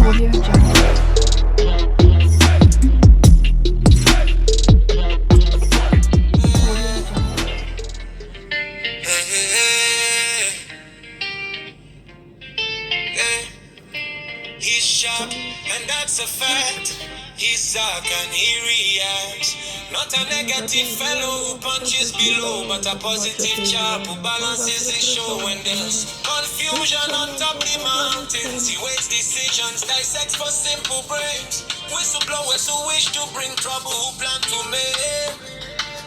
He's sharp, and that's a fact. He's dark and he reacts. Not a negative fellow who punches below, but a positive chap who balances his show. When there's confusion on top the mountains, he weighs decisions, dissects for simple brains. Whistleblowers who wish to bring trouble, who plan to make.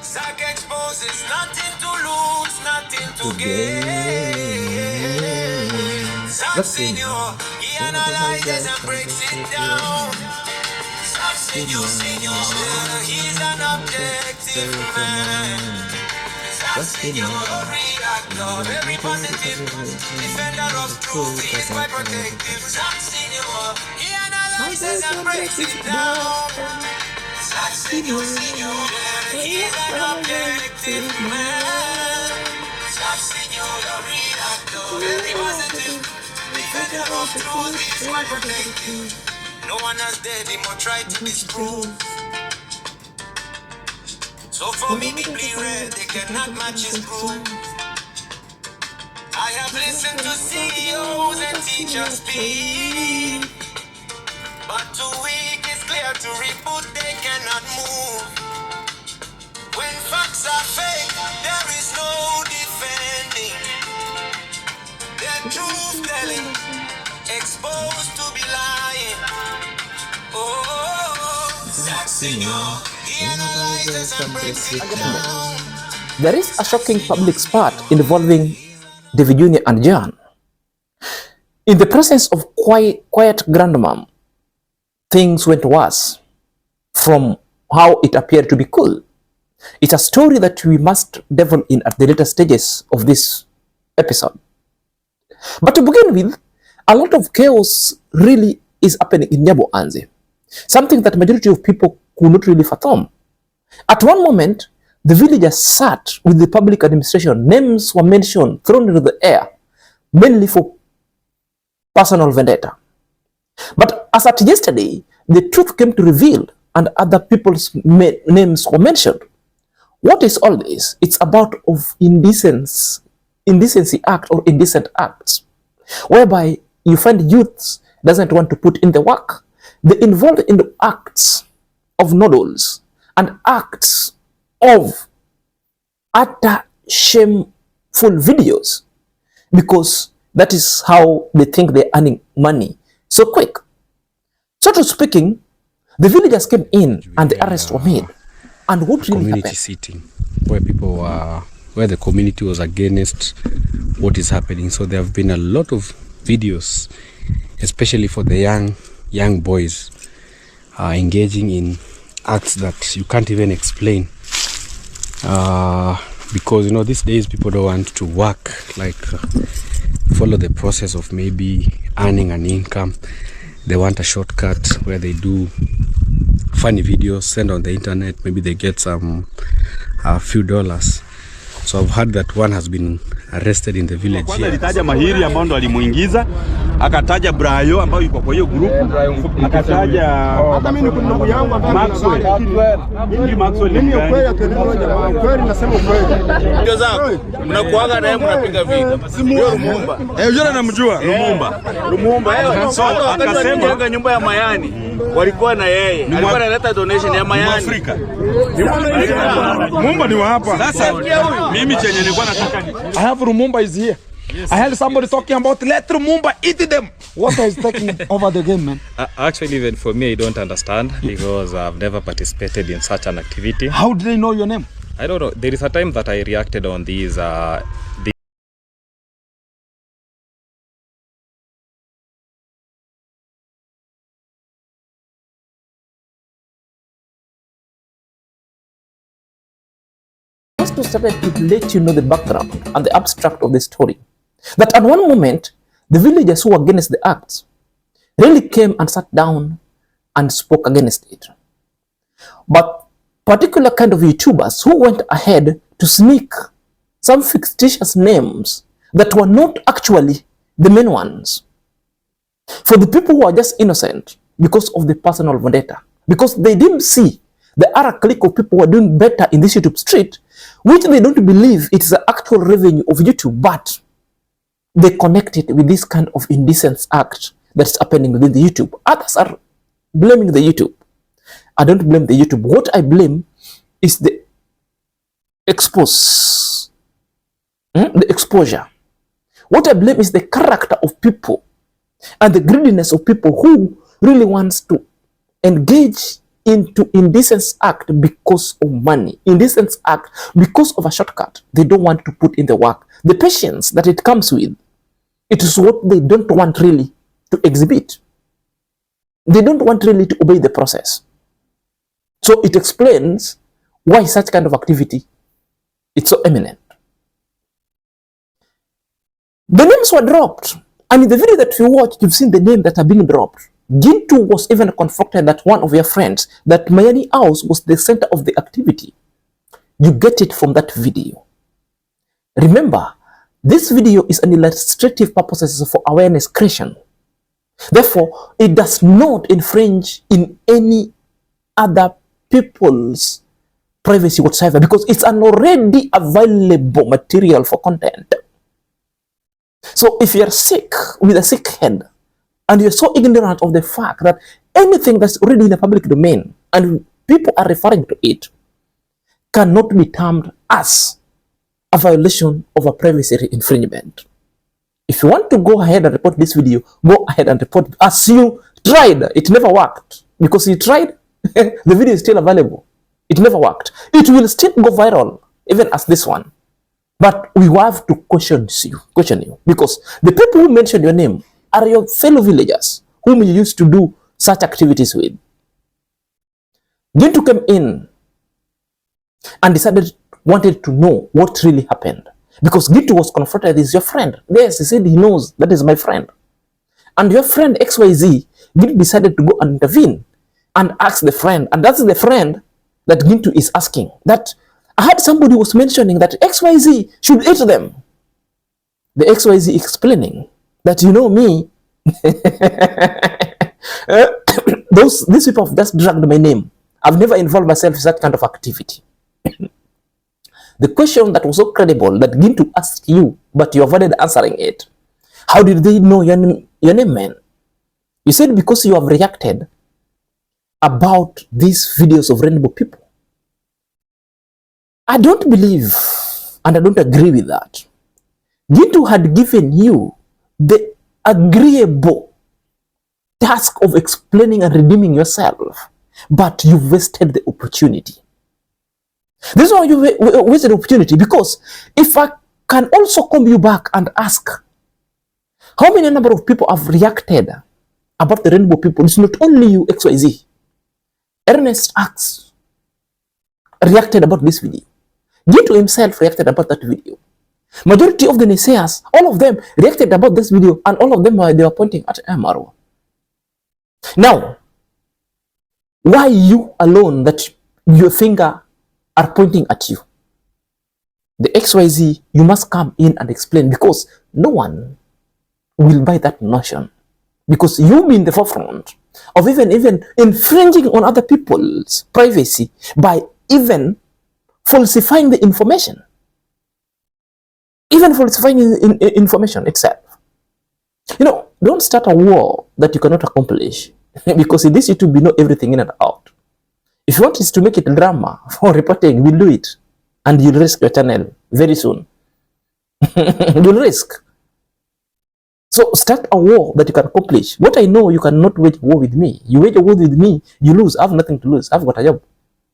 Zach exposes nothing to lose, nothing to gain. Zach Senior, he analyzes and breaks it down. Zach Senior, he's an objective man. Zach Senior, reactor, very positive, defender of truth, he is quite protective. Zach Senior, he analyzes and breaks it down. Zach Senior, he's an objective man. Zach Senior, reactor, very positive, defender of truth, he is quite protective. No one has dared him or tried to disprove. So for me, deeply red, they cannot match his proof. I have listened to CEOs and teachers speak, but too weak is clear to reboot, they cannot move. When facts are fake, there is no defending. They're truth telling, exposed to be lying. There is a shocking public spat involving DavyJnr and Joan. In the presence of quiet grandmom, things went worse from how it appeared to be cool. It's a story that we must delve in at the later stages of this episode. But to begin with, a lot of chaos really is happening in Nyabo Anze. Something that majority of people could not really fathom. At one moment, the villagers sat with the public administration. Names were mentioned, thrown into the air, mainly for personal vendetta. But as at yesterday, the truth came to reveal and other people's names were mentioned. What is all this? It's about of indecency act or indecent acts, whereby you find youths doesn't want to put in the work. They involved in the acts of noodles and acts of utter shameful videos, because that is how they think they're earning money so quick. So to speaking, the villagers came in and the arrests were made. And what really community happened? Sitting where people were, where the community was against what is happening. So there have been a lot of videos, especially for the young boys, engaging in acts that you can't even explain, because you know these days people don't want to work, like follow the process of maybe earning an income. They want a shortcut where they do funny videos, send on the internet, maybe they get some few dollars. So I've heard that one has been arrested in the village here. Alitaja Mahiri ambao ndo alimuingiza, akataja Brayo ambao yuko kwa hiyo group, akataja hata mimi niko ndugu yangu Maxwell. Mimi Maxwell ni kweli nasema kweli. Ndio zako. Mnakuaga naye mnapiga vita. Ndio Lumumba. Yule namjua Lumumba. So akasema nyumba ya Mayani walikuwa na yeye. Alikuwa analeta donation ya Mayani. Afrika. Lumumba ni wa hapa. Sasa mimi chenye nilikuwa nataka I have Lumumba is here. Yes. I heard somebody talking about let Lumumba eat them. What is taking over the game, man? Actually, even for me, I don't understand because I've never participated in such an activity. How did they know your name? I don't know. There is a time that I reacted on these. To start to let you know the background and the abstract of the story. That at one moment, the villagers who were against the acts really came and sat down and spoke against it. But particular kind of YouTubers who went ahead to sneak some fictitious names that were not actually the main ones. For the people who are just innocent because of the personal vendetta, because they didn't see the other clique of people who are doing better in this YouTube street, which they don't believe it is the actual revenue of YouTube, but they connect it with this kind of indecent act that's happening within the YouTube. Others are blaming the YouTube. I don't blame the YouTube. What I blame is the exposure. What I blame is the character of people and the greediness of people who really wants to engage into indecent act because of money, indecent act because of a shortcut. They don't want to put in the work, the patience that it comes with. It is what they don't want really to exhibit. They don't want really to obey the process. So it explains why such kind of activity is so eminent. The names were dropped, and in the video that you watched, you've seen the name that are being dropped. Gintu was even confronted that one of your friends, that Mayani House was the center of the activity. You get it from that video. Remember, this video is an illustrative purposes for awareness creation. Therefore, it does not infringe in any other people's privacy whatsoever, because it's an already available material for content. So if you're sick with a sick head, and you're so ignorant of the fact that anything that's already in the public domain and people are referring to it cannot be termed as a violation of a privacy infringement. If you want to go ahead and report this video, go ahead and report. As you tried, it never worked. Because you tried, the video is still available. It never worked. It will still go viral, even as this one. But we have to question you, because the people who mentioned your name are your fellow villagers whom you used to do such activities with. Gintu came in and wanted to know what really happened, because Gintu was confronted with your friend. Yes, he said he knows that is my friend. And your friend XYZ, Gintu decided to go and intervene and ask the friend, and that's the friend that Gintu is asking. That I heard somebody was mentioning that XYZ should eat them. The XYZ explaining that, you know me, these people have just dragged my name. I've never involved myself in that kind of activity. The question that was so credible that Gintu asked you, but you avoided answering it. How did they know your name, man? You said because you have reacted about these videos of rainbow people. I don't believe and I don't agree with that. Gintu had given you the agreeable task of explaining and redeeming yourself, but you wasted the opportunity. This is why you wasted the opportunity, because if I can also come you back and ask, how many number of people have reacted about the rainbow people? It's not only you, XYZ. Ernest Axe reacted about this video. Gintu himself reacted about that video. Majority of the naysayers, all of them reacted about this video, and all of them they were pointing at iammarwa. Now, why you alone that your finger are pointing at you? The XYZ, you must come in and explain, because no one will buy that notion, because you be in the forefront of even infringing on other people's privacy by even falsifying the information. Even falsifying information itself. You know, don't start a war that you cannot accomplish, because in this YouTube we know everything in and out. If you want us to make it drama for reporting, we'll do it, and you'll risk your channel very soon. You'll risk. So start a war that you can accomplish. What I know, you cannot wage war with me. You wage a war with me, you lose. I have nothing to lose. I've got a job.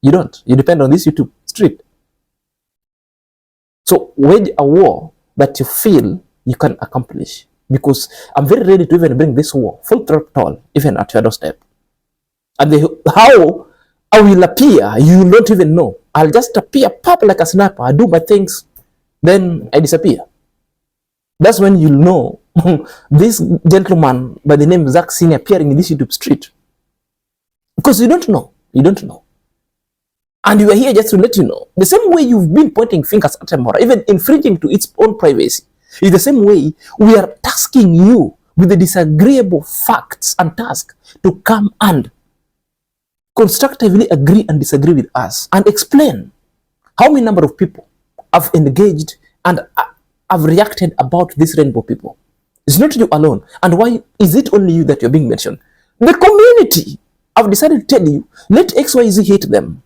You don't. You depend on this YouTube street. So wage a war that you feel you can accomplish, because I'm very ready to even bring this war full throttle even at your doorstep. And how I will appear, you don't even know. I'll just appear pop like a sniper. I do my things, then I disappear. That's when you'll know this gentleman by the name Zach Senior appearing in this YouTube street. Because you don't know. You don't know. And you are here just to let you know. The same way you've been pointing fingers at iammarwa, even infringing to its own privacy, is the same way we are tasking you with the disagreeable facts and tasks to come and constructively agree and disagree with us and explain how many number of people have engaged and have reacted about these rainbow people. It's not you alone. And why is it only you that you're being mentioned? The community have decided to tell you, let XYZ hate them.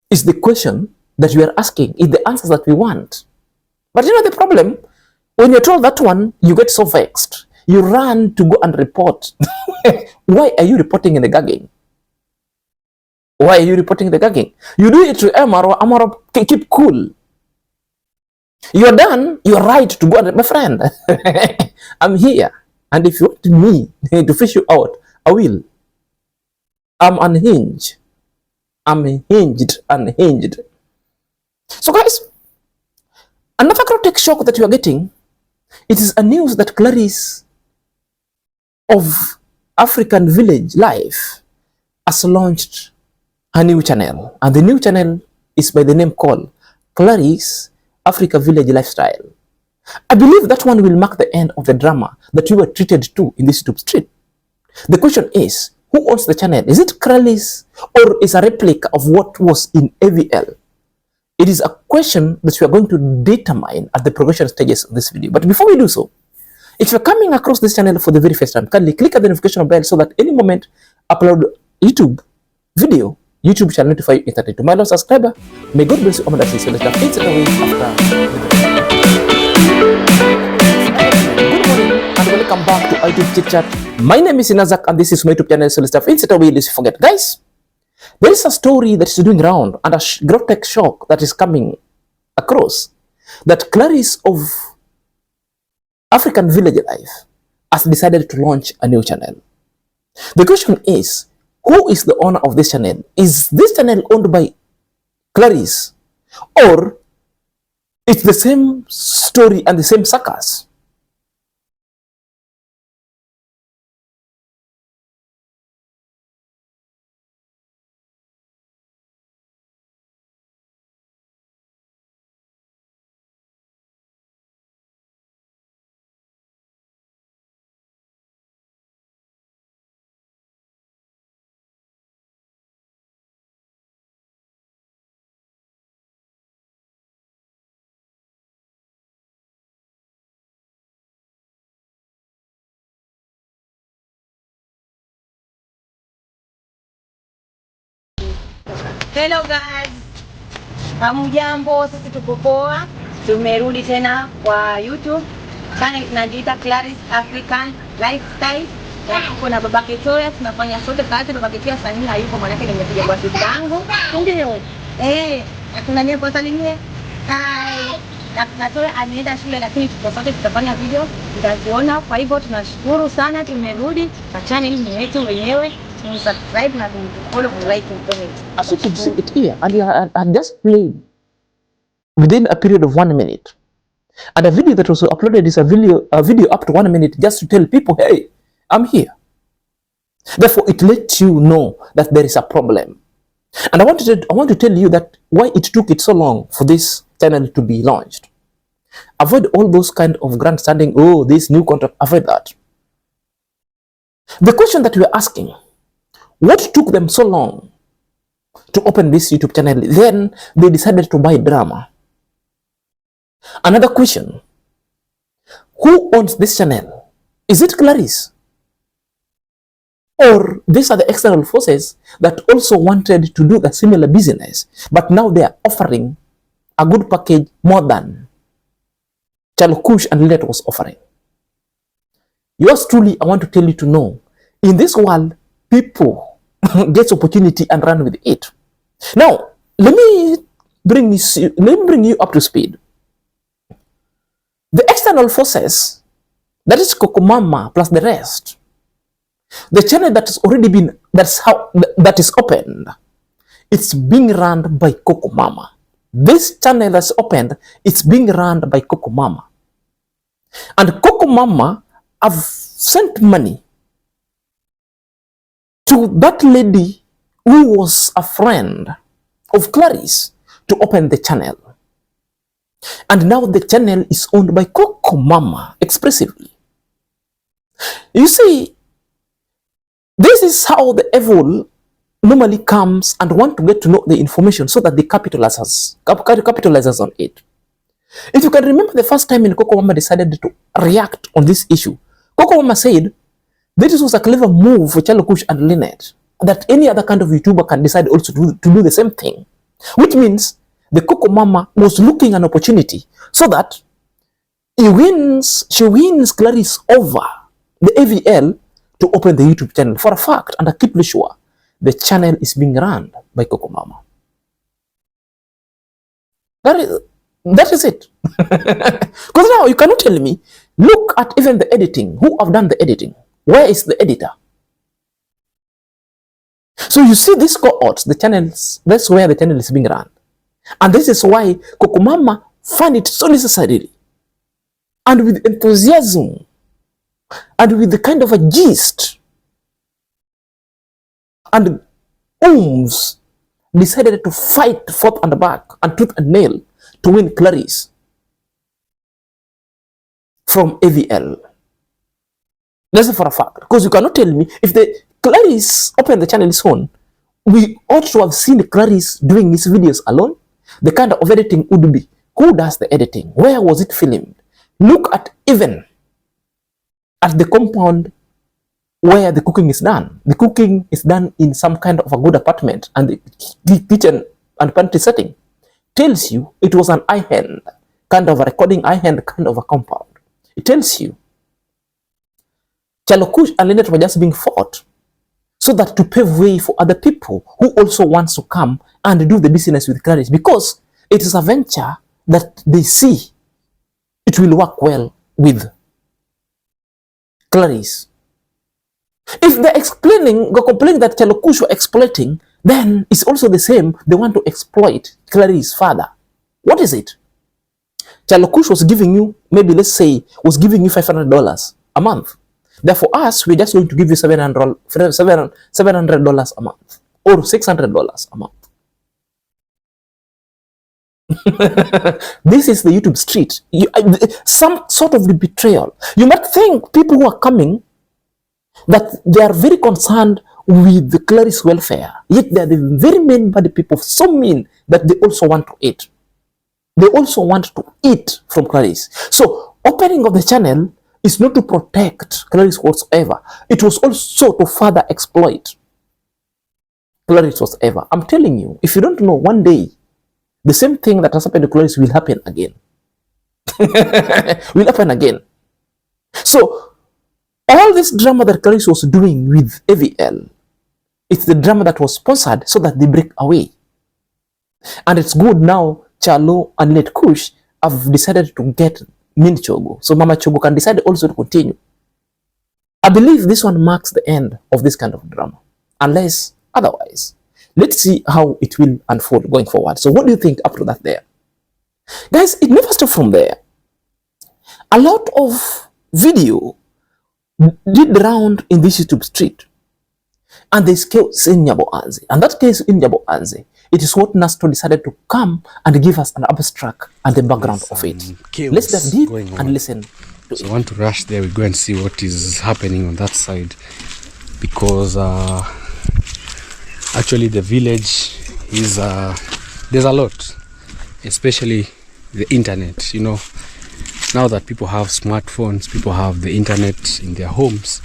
Is the question that you are asking, is the answers that we want. But you know the problem? When you're told that one, you get so vexed. You run to go and report. Why are you reporting in the gagging? Why are you reporting the gagging? You do it to iammarwa. Iammarwa, keep cool. You're done. You're right to go and, my friend. I'm here. And if you want me to fish you out, I will. I'm unhinged. I'm unhinged. So guys, another cryptic shock that you are getting, it is a news that Clarice of African Village Life has launched a new channel. And the new channel is by the name called Clarice Africa Village Lifestyle. I believe that one will mark the end of the drama that you were treated to in this YouTube street. The question is, who owns the channel? Is it Clarice or is a replica of what was in AVL? It is a question that we are going to determine at the progression stages of this video. But before we do so, if you're coming across this channel for the very first time, kindly click at the notification bell so that any moment upload YouTube video, YouTube shall notify you instantly. To my lost subscriber, may God bless you. So let's get away after. Good morning and welcome back to YouTube Chit Chat. My name is Inazak and this is my YouTube channel. So let's start it away. Let's forget, guys. There is a story that is doing around and a grotesque shock that is coming across that Clarice of African Village Life has decided to launch a new channel. The question is, who is the owner of this channel? Is this channel owned by Clarice or it's the same story and the same suckers? Hello guys, hamujambo? Sisi tuko poa, tumerudi tena kwa YouTube channel inajiita Clarice African Lifestyle. Tuko na baba Kitoya, tunafanya sote kazi. Baba Kitoya sasa hayupo, maana yake nimekuja kwa siku yangu. Ndio. Tunania kwa salimie. Hai. Kitoya ameenda shule lakini tuko sote tutafanya video, tutaziona. Kwa hivyo tunashukuru sana, tumerudi kwa channel yetu wenyewe. Subscribe na follow, like and comment. As you can see it here, and I just played within a period of 1 minute. And a video that was uploaded is a video up to 1 minute just to tell people, hey, I'm here. Therefore, it lets you know that there is a problem. And I want to tell you that why it took it so long for this channel to be launched. Avoid all those kind of grandstanding, oh, this new content, avoid that. The question that we're asking, what took them so long to open this YouTube channel? Then they decided to buy drama. Another question, who owns this channel? Is it Clarice? Or these are the external forces that also wanted to do the similar business, but now they are offering a good package more than Chalukush and Lilet was offering. Yours truly, I want to tell you to know, in this world, people get opportunity and run with it. Now, let me bring you up to speed. The external forces, that is Kokomama plus the rest, the channel that has already been, that is opened, it's being run by Kokomama. This channel that's opened, it's being run by Kokomama. And Kokomama have sent money to that lady who was a friend of Clarice to open the channel. And now the channel is owned by Kokomama expressively. You see, this is how the evil normally comes and want to get to know the information so that they capitalizes on it. If you can remember the first time when Coco Mama decided to react on this issue, Coco Mama said this was a clever move for Charlo Kush and Lynette, that any other kind of YouTuber can decide also to do the same thing. Which means the Coco Mama was looking an opportunity so that she wins Clarice over the AVL to open the YouTube channel. For a fact, and I keep sure, the channel is being run by Coco Mama. That is it. Because now you cannot tell me, look at even the editing. Who have done the editing? Where is the editor? So you see these cohorts, the channels, that's where the channel is being run. And this is why Coco Mama find it so necessary, and with enthusiasm, and with the kind of a gist, and oomph, decided to fight forth and back, and tooth and nail, to win Clarice from AVL. That's for a fact. Because you cannot tell me, if the Clarice opened the channel soon, we ought to have seen Clarice doing his videos alone. The kind of editing would be, who does the editing? Where was it filmed? Look at even at the compound where the cooking is done. The cooking is done in some kind of a good apartment, and the kitchen and pantry setting tells you it was an eye-hand, kind of a recording eye-hand kind of a compound. It tells you Charlo Kush and Lynette were just being fought so that to pave way for other people who also wants to come and do the business with Clarice, because it is a venture that they see it will work well with Clarice. If they're complaining that Charlo Kush were exploiting, then it's also the same. They want to exploit Clarice further. What is it? Charlo Kush was giving you, maybe let's say, was giving you $500 a month. Therefore, us, we're just going to give you $700 a month or $600 a month. This is the YouTube street. Some sort of betrayal. You might think people who are coming that they are very concerned with the Clarice welfare, yet they are the very mean bad people, so mean that they also want to eat. They also want to eat from Clarice. So, opening of the channel is not to protect Clarice whatsoever. It was also to further exploit Clarice whatsoever. I'm telling you, if you don't know, one day, the same thing that has happened to Clarice will happen again. Will happen again. So, all this drama that Clarice was doing with AVL, it's the drama that was sponsored so that they break away. And it's good now, Charlo and Lynette Kush have decided to get Min Chogo. So Mama Chogo can decide also to continue. I believe this one marks the end of this kind of drama. Unless otherwise. Let's see how it will unfold going forward. So what do you think up to that there? Guys, it never stopped from there. A lot of video did round in this YouTube street. And this case in Nyabo Anze. And that case in Nyabo Anze, it is what Nasto decided to come and give us an abstract and the background of it. Let's dive deep and listen to it. I want to rush there. We go and see what is happening on that side, because actually the village is there's a lot, especially the internet. You know, now that people have smartphones, people have the internet in their homes,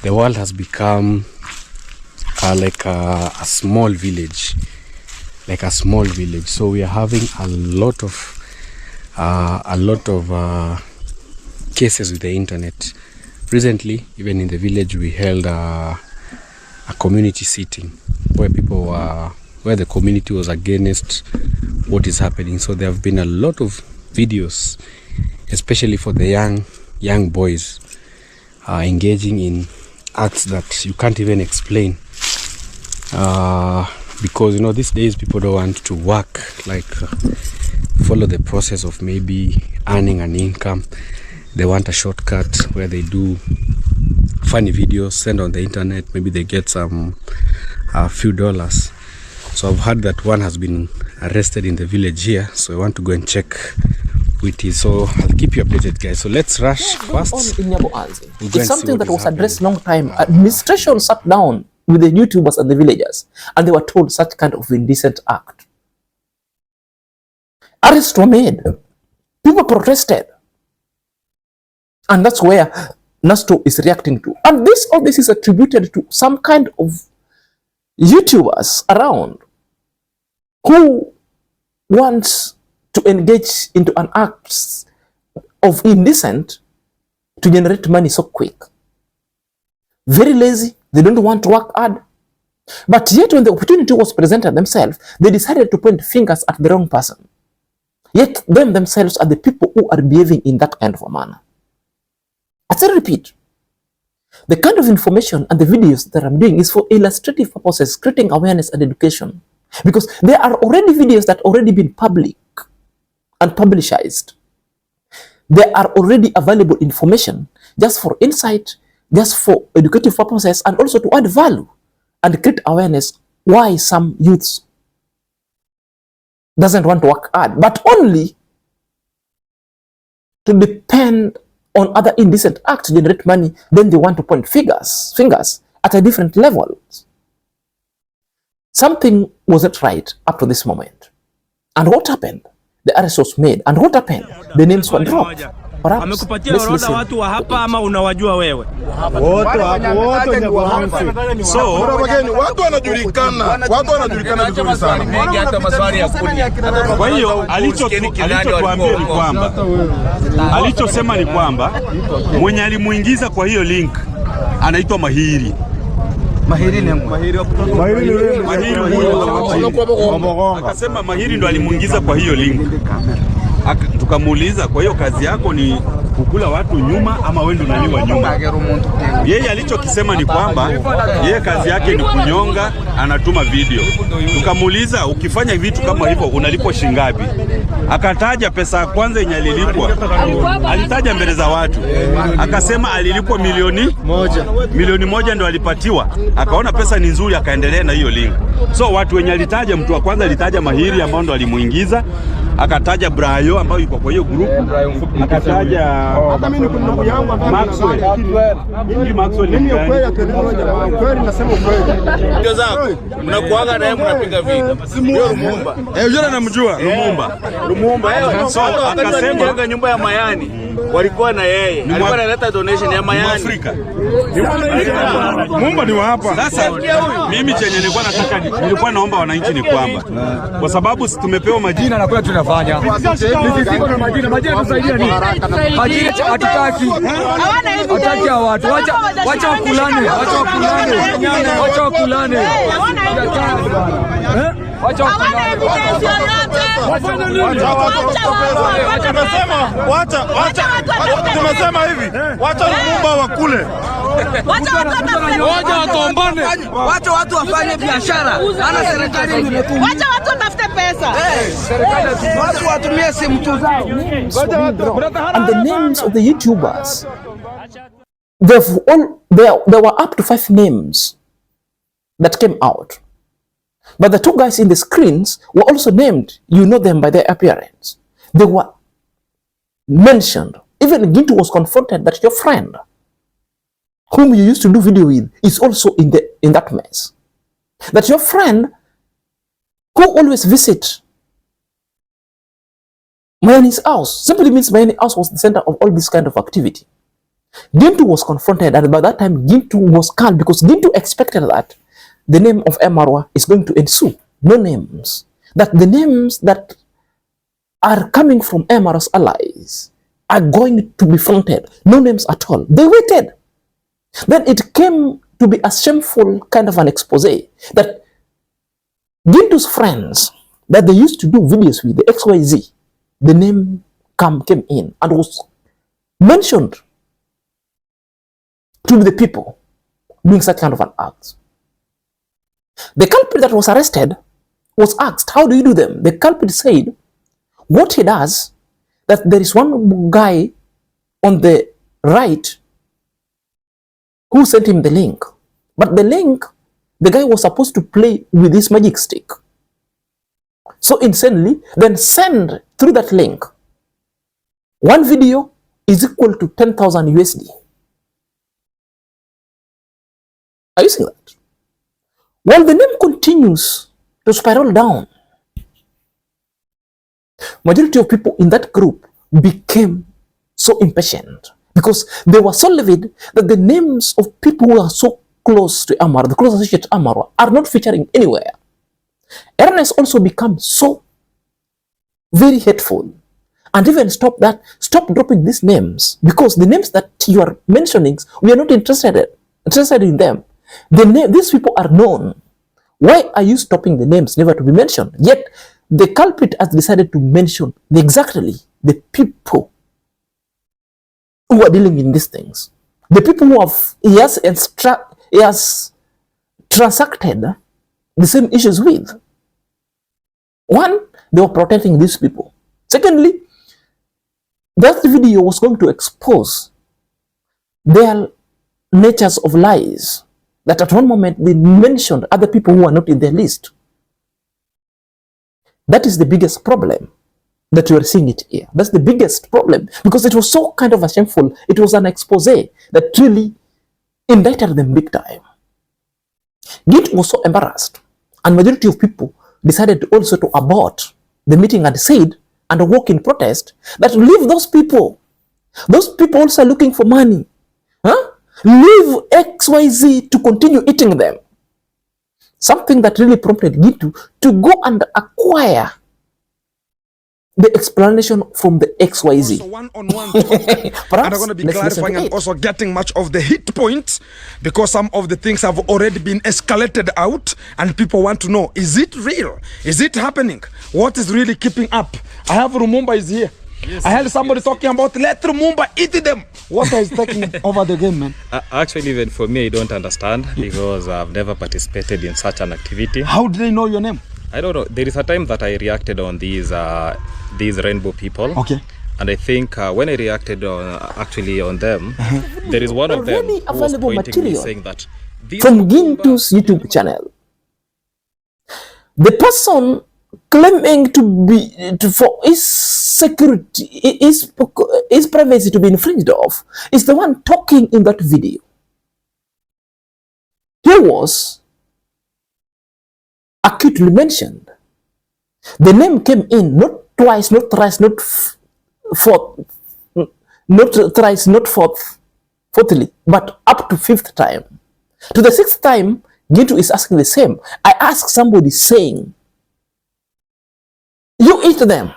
the world has become like a small village. So we are having a lot of cases with the internet. Recently, even in the village, we held a community sitting where where the community was against what is happening. So there have been a lot of videos, especially for the young boys, engaging in acts that you can't even explain. Because, you know, these days people don't want to work, like follow the process of maybe earning an income. They want a shortcut where they do funny videos, send on the internet, maybe they get some few dollars. So I've heard that one has been arrested in the village here, so I want to go and check it is. So I'll keep you updated, guys. So let's rush first. It's something that was addressed long time. Administration sat down with the YouTubers and the villagers, and they were told such kind of indecent act. Arrests were made. People protested. And that's where Nasto is reacting to. And all this is attributed to some kind of YouTubers around who wants to engage into an act of indecent to generate money so quick. Very lazy. They don't want to work hard. But yet when the opportunity was presented themselves, they decided to point fingers at the wrong person. Yet them themselves are the people who are behaving in that kind of a manner. I still repeat, the kind of information and the videos that I'm doing is for illustrative purposes, creating awareness and education. Because there are already videos that already been public and publicized. There are already available information just for insight, just for educative purposes, and also to add value and create awareness why some youths doesn't want to work hard, but only to depend on other indecent acts to generate money. Then they want to point fingers at a different level. Something wasn't right up to this moment. And what happened? The arrest was made. And what happened? The names were dropped. Amekupatia orodha watu wa hapa ama unawajua wewe? Wote ni wahamsi. So, watu wanajulikana vizuri sana. Mengi hata maswali ya kuni. Kwa hiyo alichotuambia ni kwamba alichosema ni kwamba mwenye alimuingiza kwa hiyo link anaitwa Mahiri. Mahiri ni Mahiri wa kutoka. Akasema Mahiri ndo alimuingiza kwa hiyo link. Tukamuuliza, kwa hiyo kazi yako ni kukula watu nyuma ama wewe ndio unaliwa nyuma? Yeye alichokisema ni kwamba yeye kazi yake ni kunyonga, anatuma video. Tukamuuliza, ukifanya vitu kama hivyo unalipwa shingapi? Akataja pesa ya kwanza yenye alilipwa. Alitaja mbele za watu. Akasema alilipwa milioni moja ndo alipatiwa. Akaona pesa ni nzuri, akaendelea na hiyo link. So watu wenye alitaja, mtu wa kwanza alitaja Mahiri ambao ndo alimuingiza. Akataja Brayo ambayo yuko kwa hiyo group, akataja hata mimi kuna ndugu yangu Maxwell mimi kweli nasema kweli. Ndio zako mnakuaga naye mnapiga video. Sio Lumumba. Yule namjua Lumumba. So akasema nyumba ya Mayani walikuwa na yeye. Alikuwa analeta donation ya Mayani. Afrika. Lumumba ni wa hapa. Sasa mimi chenye nilikuwa naomba wananchi ni kwamba kwa sababu tumepewa majina na kwa tunafanya. Sisi na majina tusaidia nini? Majina hatutaki. Hatutaki hao watu. Wacha wakulane. Tumesema hivi, wacha Lumumba wakule. Wacha watombane. Wacha watu wafanye biashara. Ana serikali imetuma. Wacha watu watafute pesa. Watu watumie simu tu zao. And the names of the YouTubers, there were up to 5 names that came out. But the 2 guys in the screens were also named. You know them by their appearance. They were mentioned. Even Gintu was confronted that your friend, whom you used to do video with, is also in that mess. That your friend, who always visit Mayani's house, simply means Mayani's house was the center of all this kind of activity. Gintu was confronted, and by that time Gintu was calm because Gintu expected that the name of iammarwa is going to ensue. No names. That the names that are coming from iammarwa's allies are going to be fronted. No names at all. They waited. Then it came to be a shameful kind of an expose that Gintu's friends that they used to do videos with, the XYZ, the name came in and was mentioned to the people doing such kind of an act. The culprit that was arrested was asked, how do you do them? The culprit said, what he does, that there is one guy on the right who sent him the link. But the link, the guy was supposed to play with his magic stick. So insanely, then send through that link One video is equal to 10,000 USD. Are you seeing that? While the name continues to spiral down, majority of people in that group became so impatient because they were so livid that the names of people who are so close to Amara, the close associate Amara, are not featuring anywhere. Ernest also become so very hateful and even stop dropping these names, because the names that you are mentioning, we are not interested in them. These people are known. Why are you stopping the names never to be mentioned? Yet the culprit has decided to mention exactly the people who are dealing in these things, the people who he has transacted the same issues with. One, they were protecting these people. Secondly, that video was going to expose their natures of lies, that at one moment they mentioned other people who are not in their list. That is the biggest problem that you are seeing it here. That's the biggest problem, because it was so kind of a shameful. It was an expose that really indicted them big time. Git was so embarrassed, and majority of people decided also to abort the meeting and said, and walk in protest, that leave those people. Those people also are looking for money. Leave XYZ to continue eating them. Something that really prompted Gitu to go and acquire the explanation from the XYZ. So one-on-one talk, and I'm going to be clarifying and also getting much of the hit points, because some of the things have already been escalated out and people want to know, is it real? Is it happening? What is really keeping up? I have Rumumba is here. Yes, I heard somebody talking about let Rumumba eat them. What is taking over the game, man? Actually, even for me, I don't understand, because I've never participated in such an activity. How did they know your name? I don't know. There is a time that I reacted on these rainbow people. Okay. And I think when I reacted on them, there is one of them who was pointing me saying that from Gintu's YouTube channel, the person claiming for his security, his privacy to be infringed of, is the one talking in that video. He was acutely mentioned. The name came in not twice, not thrice, not fourthly, but up to fifth time. To the sixth time, Gitu is asking the same. I asked somebody saying, you eat them.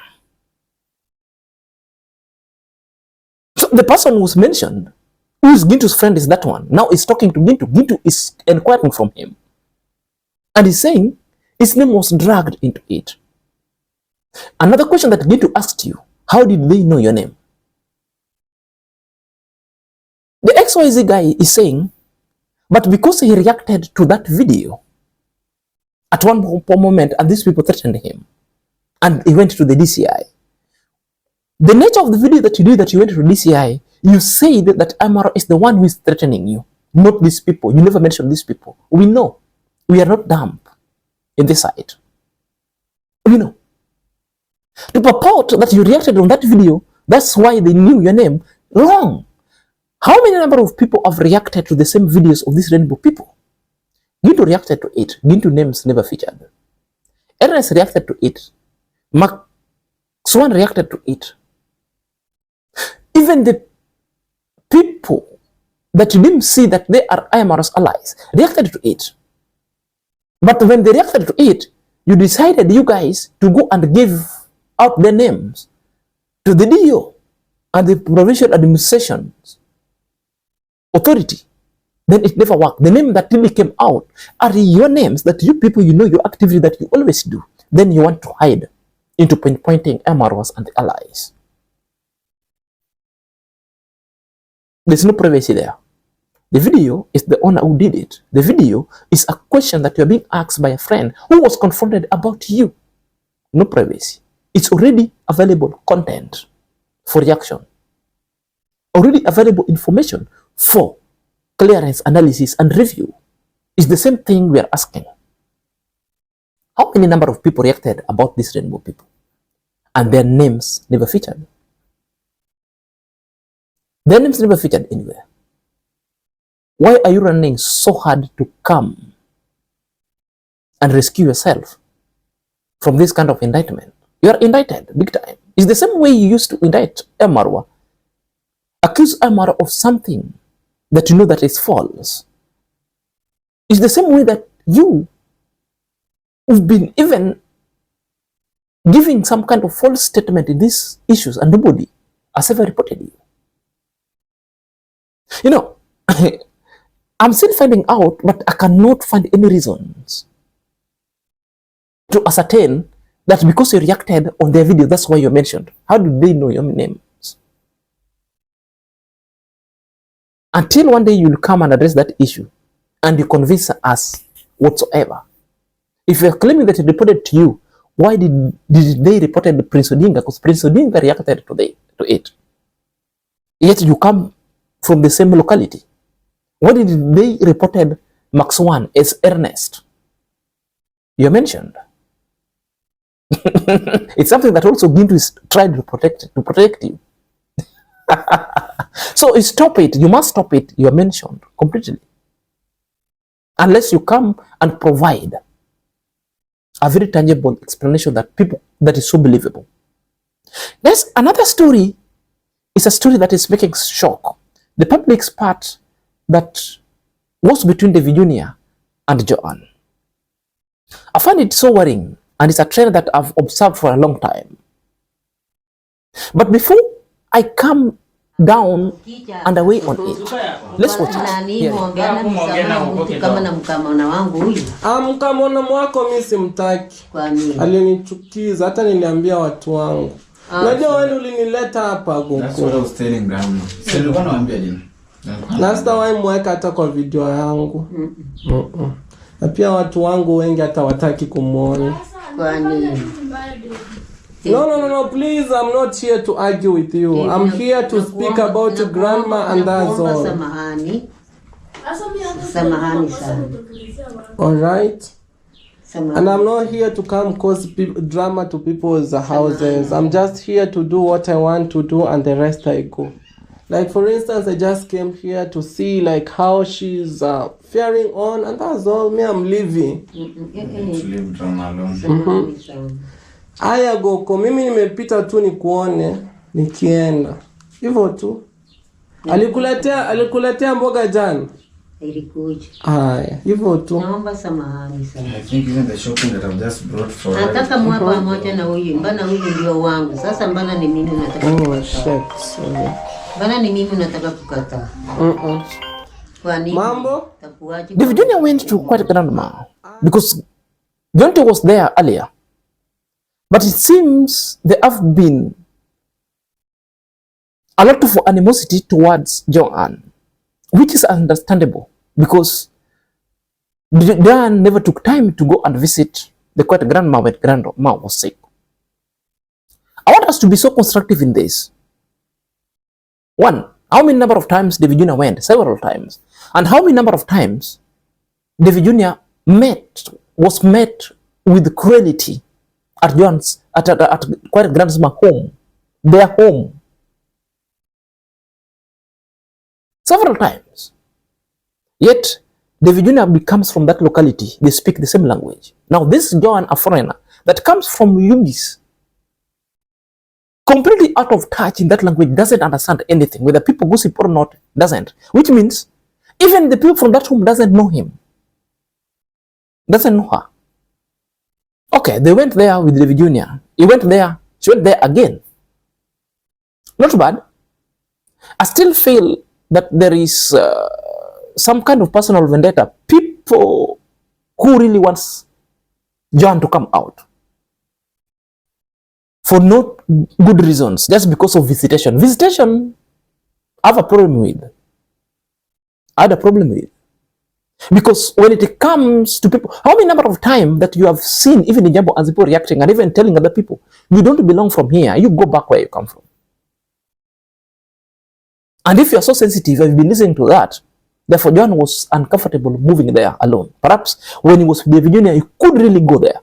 So the person who was mentioned, who is Gintu's friend, is that one. Now he's talking to Gintu. Gintu is inquiring from him. And he's saying his name was dragged into it. Another question that Gintu asked you, how did they know your name? The XYZ guy is saying, but because he reacted to that video at one moment and these people threatened him, and he went to the DCI. The nature of the video that you did, that you went to the DCI, you said that Amara is the one who is threatening you, not these people. You never mentioned these people. We know. We are not dumb in this side. We know. To purport that you reacted on that video, that's why they knew your name, wrong. How many number of people have reacted to the same videos of these rainbow people? Gintu reacted to it. Gintu names never featured. Ernest reacted to it. Mark Swan reacted to it. Even the people that you didn't see that they are iammarwa's allies reacted to it. But when they reacted to it, you decided, you guys, to go and give out their names to the DO and the provincial administration's authority. Then it never worked. The name that really came out are your names that you people, you know your activity that you always do. Then you want to hide into pinpointing amqarol's and the allies. There's no privacy there. The video is the owner who did it. The video is a question that you're being asked by a friend who was confronted about you. No privacy. It's already available content for reaction. Already available information for clearance, analysis, and review. It's the same thing we are asking. How many number of people reacted about these rainbow people? And their names never featured. Their names never featured anywhere. Why are you running so hard to come and rescue yourself from this kind of indictment? You are indicted big time. It's the same way you used to indict iammarwa. Accuse iammarwa of something that you know that is false. It's the same way that you've been even giving some kind of false statement in these issues and nobody has ever reported you. You know, I'm still finding out, but I cannot find any reasons to ascertain that because you reacted on their video, that's why you're mentioned. How do they know your names? Until one day you'll come and address that issue and you convince us whatsoever. If you're claiming that it reported to you, why did they reported Prince Odinga? Because Prince Odinga reacted to it. Yet you come from the same locality. Why did they reported Max One as Ernest? You're mentioned. It's something that also Gintu tried to protect you. So stop it. You must stop it. You are mentioned completely. Unless you come and provide a very tangible explanation that is so believable. There's another story. It's a story that is making shock. The Public Spat that was between DavyJnr and Joan. I find it so worrying, and it's a trend that I've observed for a long time. But before I come down and away on it, let's watch it. Mkamona mwako mimi simtaki. Alinichukiza, hata niliambia watu wangu. Unajua wewe ulinileta hapa Goku. That's what I was telling grandma. Sasa nilikuwa naambia jina. Na sasa wewe mweka hata kwa video yangu. Na pia watu wangu wengi hata wataki kumuona. Kwani No, please, I'm not here to argue with you. I'm here to speak about your grandma and that's all. Samahani sana. All right. And I'm not here to come cause drama to people's houses. I'm just here to do what I want to do and the rest I go. Like for instance, I just came here to see like how she's faring on and that's all. Me, I'm leaving. Leave drama alone. Aya Goko, mimi nimepita tu nikuone nikienda. Hivyo tu. Alikuletea mboga jana. Ilikuja. Haya, hivyo tu. Naomba samahani sana. I think even the shopping that I've just brought for. Nataka mwapa pamoja na huyu. Mbona huyu ndio wangu? Sasa mbona ni mimi nataka kukataa? Oh shit. Mbona ni mimi nataka kukataa? Kwa nini? Mambo? DavyJnr went to quite a grandma because Jonte was there earlier. But it seems there have been a lot of animosity towards Joan, which is understandable because Dan never took time to go and visit the quiet grandma when grandma was sick. I want us to be so constructive in this. One, how many number of times DavyJnr went? Several times. And how many number of times DavyJnr was met with cruelty at John's, at quiet grandma's home, their home, several times. Yet DavyJnr comes from that locality. They speak the same language. Now this Joan, a foreigner that comes from Ugis, completely out of touch in that language, doesn't understand anything. Whether people gossip or not, doesn't. Which means even the people from that home doesn't know him, doesn't know her. Okay, they went there with DavyJnr. He went there, she went there again. Not bad. I still feel that there is some kind of personal vendetta. People who really wants Joan to come out for no good reasons, just because of visitation. Visitation, I have a problem with. I had a problem with. Because when it comes to people, how many number of times that you have seen, even in Jambo, as people reacting and even telling other people, you don't belong from here, you go back where you come from. And if you are so sensitive, you've been listening to that, therefore Joan was uncomfortable moving there alone. Perhaps when he was with DavyJnr, he could really go there.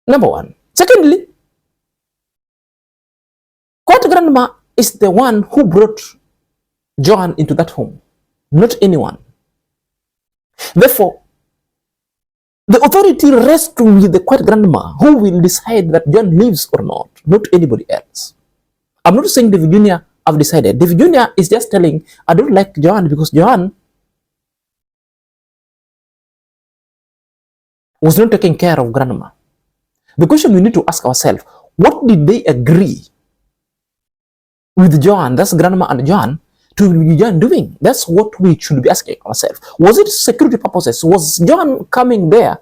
Number one. Secondly, Quite Grandma is the one who brought Joan into that home, not anyone. Therefore, the authority rests with the quiet grandma who will decide that Joan lives or not anybody else. I'm not saying DavyJnr have decided. DavyJnr is just telling, I don't like Joan because Joan was not taking care of grandma. The question we need to ask ourselves, what did they agree with Joan, that's grandma and Joan, to be Joan doing? That's what we should be asking ourselves. Was it security purposes? Was Joan coming there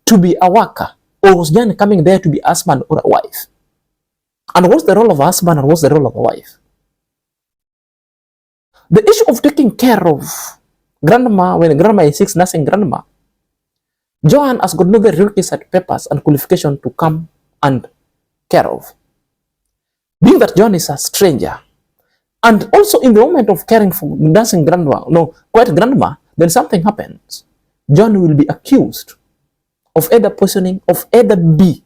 to be a worker? Or was Joan coming there to be a husband or a wife? And what's the role of a husband and what's the role of a wife? The issue of taking care of grandma when grandma is sick, nursing grandma, Joan has got no requisite papers and qualification to come and care of. Being that Joan is a stranger, and also in the moment of caring for nursing grandma, quiet grandma, then something happens. Joan will be accused of either poisoning, of either be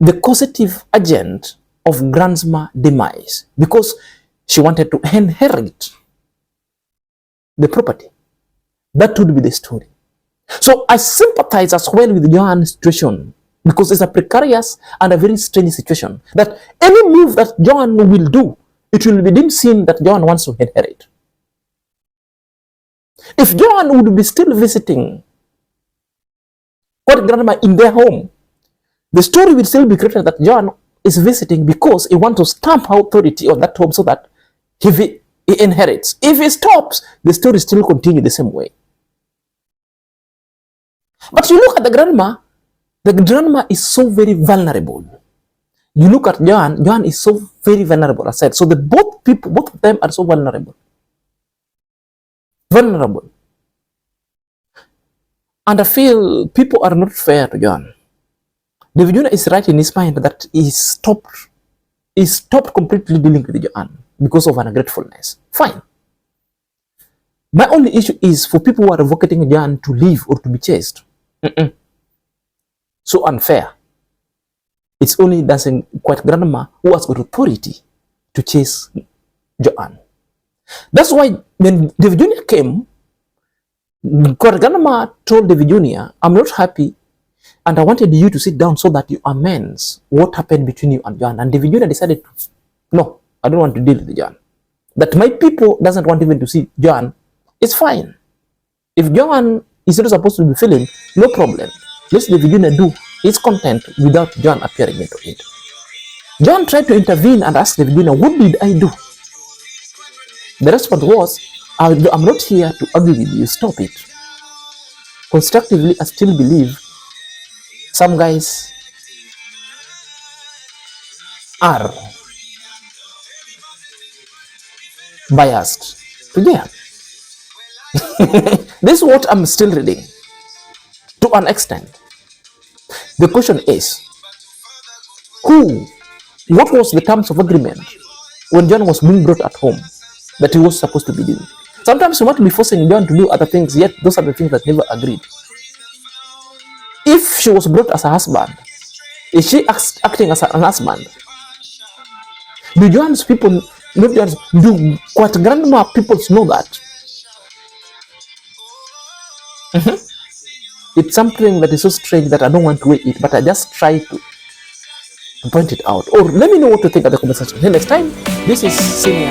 the causative agent of grandma's demise because she wanted to inherit the property. That would be the story. So I sympathize as well with Joan's situation because it's a precarious and a very strange situation that any move that Joan will do, it will be deemed seen that Joan wants to inherit. If Joan would be still visiting what grandma in their home, the story will still be created that Joan is visiting because he wants to stamp authority on that home so that he inherits. If he stops, the story still continues the same way. But you look at the grandma is so very vulnerable. You look at Joan is so very vulnerable, I said. So the both of them are so vulnerable. And I feel people are not fair to Joan. DavyJnr is right in his mind that he stopped completely dealing with Joan because of ungratefulness. Fine. My only issue is for people who are advocating Joan to leave or to be chased. So unfair. It's only dancing quiet grandma who has got authority to chase Joan. That's why when DavyJnr came, quiet grandma told DavyJnr, I'm not happy and I wanted you to sit down so that you amends what happened between you and Joan. And DavyJnr decided, no, I don't want to deal with Joan. That my people doesn't want even to see Joan, it's fine. If Joan is not supposed to be feeling, no problem. Let DavyJnr do his content without Joan appearing into it. Joan tried to intervene and ask DavyJnr, what did I do? The response was, I'm not here to argue with you, stop it. Constructively, I still believe some guys are biased to Joan. This is what I'm still reading to an extent. The question is, what was the terms of agreement when Joan was being brought at home that he was supposed to be doing? Sometimes you might be forcing Joan to do other things, yet those are the things that never agreed. If she was brought as a husband, is she acting as an husband? Do Joan's people, not Joan's, do what grandma people know that? It's something that is so strange that I don't want to weigh it, but I just try to point it out. Or let me know what you think at the comment section. Until next time, this is Senior.